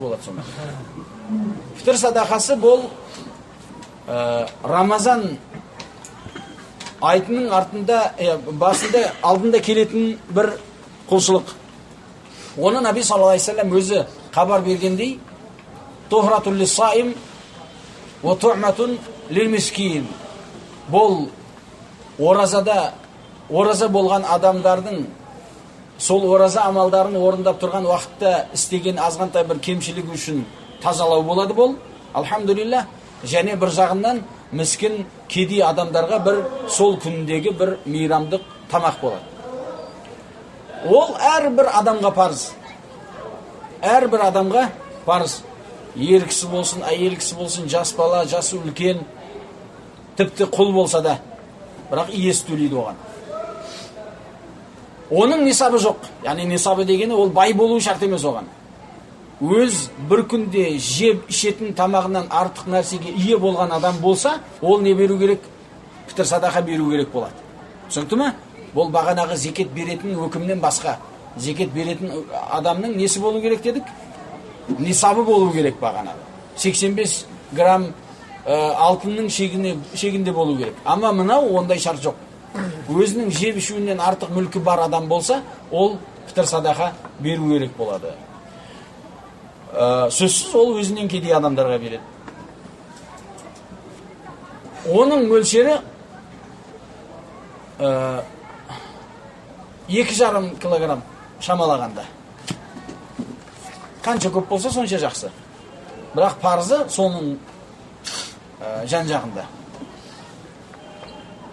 болады сонда. Фитр садақасы бұл Рамазан айтының басында алдында келетін бір құлшылық. Оны Наби саллаллаху алейхи вассалам өзі хабар бергендей, тухратул лиссаим ва ту'матун лил мискин. Бұл ораза болған адамдардың сол ораза амалдарын орындап тұрған уақытта істеген азғантай бір кемшілігі үшін тазалау болады бұл. Алхамдулилlah. Және бір жағынан міскін кедей адамдарға бір сол күндегі бір мейрамдық тамақ болады. Ол әрбір адамға парыз. Әрбір адамға парыз. Ер кісі болсын, әйел кісі болсын, жас бала, жасы үлкен, тіпті құл болса да, бірақ иесі төлейді оған. Оның нисабы жоқ. Яғни нисабы дегені ол бай болу шарт емес оған. Өз бір күнде жеп ішетін тамағынан артық нәрсеге ие болған адам болса, ол не беру керек? Фитр садақа беру керек болады. Түсінікті ме? Бұл бағанағы зекет беретін өкімнен басқа. Зекет беретін адамның несі болу керек дедік? Нисабы болу керек бағанағы. 85 грамм алтынның шегінде болу керек. Ама мынау ондай шарт жоқ. Өзінің жеп ішуінен артық мүлкі бар адам болса, ол фитр садақа беру керек болады. Сөзсіз ол өзінен кедей адамдарға береді. Оның мөлшері 2,5 килограмм шамалағанда. Қанша көп болса сонша жақсы. Бірақ парызы соның жан-жағында.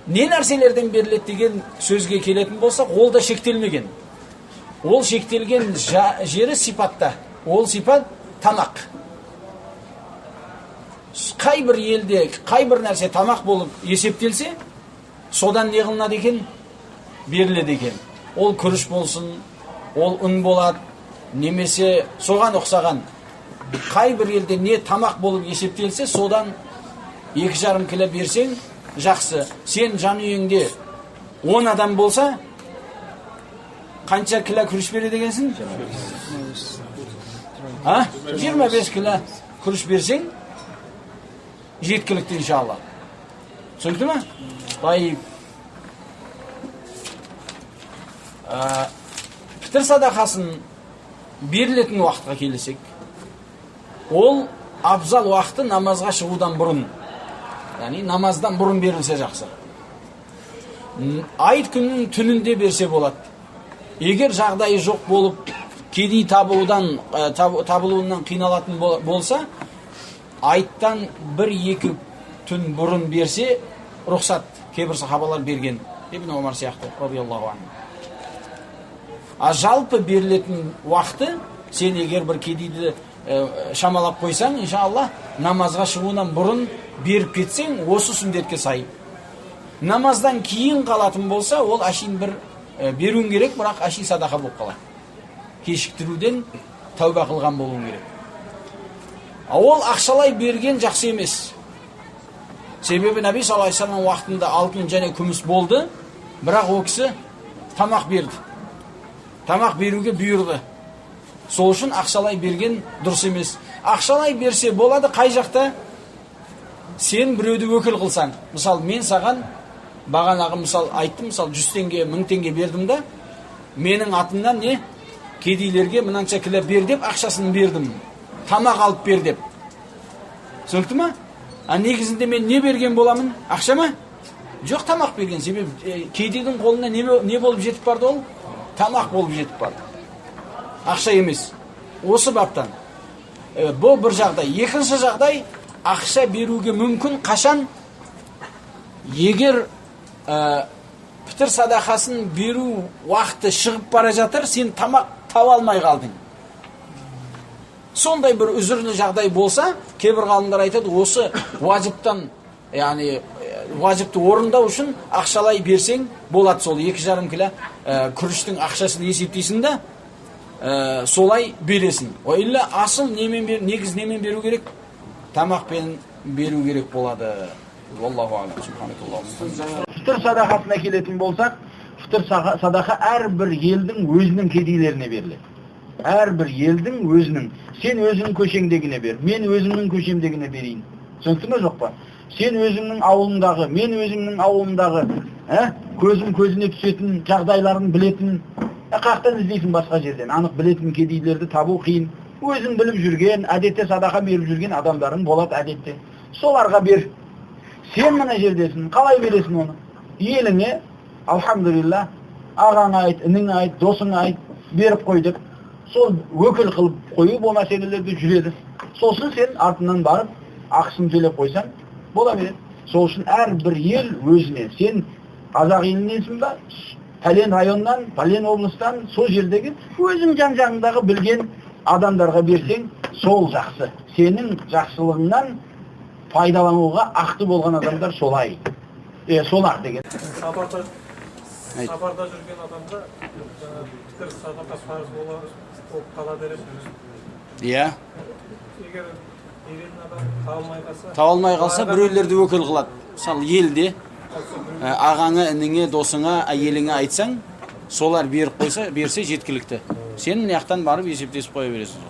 Не нәрселерден беріледі деген сөзге келетін болсақ, ол да шектелмеген. Ол шектелген жері сипатта. Ол сипат тамақ. Қай бір елде, қай бір нәрсе тамақ болып есептелсе, содан не қылынады екен? Беріледі екен. Ол күріш болсын, ол ұн болады, немесе соған ұқсаған. Қай бір елде не тамақ болып есептелсе, содан 2,5 кило берсең, жақсы. Сен жан үйіңде 10 адам болса, қанша кило күріш береді екенсің? 25 кило күріш берсең, жеткілікті иншалла. Түсінікті ме? Тайып. Фитр садақасын берілетін уақытқа келесек, ол абзал уақыты намазға шығудан бұрын. Яғни намаздан бұрын берілсе жақсы. Айт күннің түнінде берсе болады. Егер жағдайы жоқ болып, кедей табылуынан қиналатын болса, айттан 1-2 түн бұрын берсе, рұқсат. Кейбір сахабалар берген. Ибн Омар сияқты, радиаллаху анху. Жалпы берілетін уақыты, сен егер бір кедейді шамалап қойсаң, иншалла, намазға шығуынан бұрын беріп кетсең, осы сүндетке сай. Намаздан кейін қалатын болса, ол ашин бір беруін керек, бірақ аши садақа болып қалады. Кешіктіруден тәуба қылған болуын керек. Ол ақшалай берген жақсы емес. Себебі Наби саллаллаху алейхи вассалам уақытында алтын және күміс болды, бірақ ол кісі тамақ берді. Тамақ беруге бұйырды. Сол үшін ақшалай берген дұрыс емес. Ақшалай берсе болады, қай жақта? Сен біреуді өкіл қылсаң. Мысалы, мен саған бағанағы айттым, 100 теңге, 1000 теңге бердім да, менің атымнан не? Кедейлерге мынанша кило бер деп ақшасын бердім. Тамақ алып бер деп. Түсінікті ме? Негізінде мен не берген боламын? Ақша ма? Жоқ, тамақ берген. Себебі кедейдің қолына не болып жетіп барды ол? Тамақ болып жетіп барды. Ақша емес. Осы баптан. Бұл бір жағдай. Екінші жағдай, ақша беруге мүмкін қашан? Егер фитр садақасын беру уақыты шығып бара жатыр, сен тамақ таба алмай қалдың. Сондай бір үзірлі жағдай болса, кейбір ғалымдар айтады, осы уажыптан, яғни уажыпты орындау үшін ақшалай берсең болады. Сол 2,5 кило күріштің ақшасын есептейсің да, солай бересің. Ойлы асыл негіз немен беру керек? Тамақпен беру керек болады. Аллаху алам. Фитр садақасына келетін болсақ, фитр садақа әрбір елдің өзінің кедейлеріне беріледі. Әрбір елдің өзінің. Сен өзіңнің көшеңдегіне бер, мен өзімнің көшемдегіне берейін. Түсінікті ме жоқ па? Сен өзіңнің ауылыңдағы, мен өзімнің ауылымдағы, көзім көзіне түсетін жағдайларын білетін, қақтан іздейсің басқа жерден. Анық білетін кедейлерді табу қиын. Өзің біліп жүрген, әдетте садақа беріп жүрген адамдарың болады әдетте. Соларға бер. Сен мына жердесің, қалай бересің оны? Еліңе, алхамдулилlah, ағаңа айт, ініңе айт, досыңа айт, беріп қой деп. Сол өкіл қылып қою бұл мәселелерді жүреді. Сосын сен артынан барып, ақысын төлеп қойсаң, бола береді. Сол үшін әрбір ел өзіне. Сен қазақ елінесің ба? Пәлен районнан, пәлен облыстан, сол жердегі өзің жан-жағыңдағы білген адамдарға берсең, сол жақсы. Сенің жақсылығыңнан пайдалануға ақты болған адамдар солай. Солар деген. Сапарда жүрген адамда пітір садақа парыз болып қала береді. Иә. Егер адам таба алмай қалса, біреулерді өкіл қылады. Мысалы, елде ағаңа, ініңе, досыңа, әйеліңе айтсаң, солар беріп қойса, берсе жеткілікті. Сен мына жақтан барып есептесіп қоя бересің.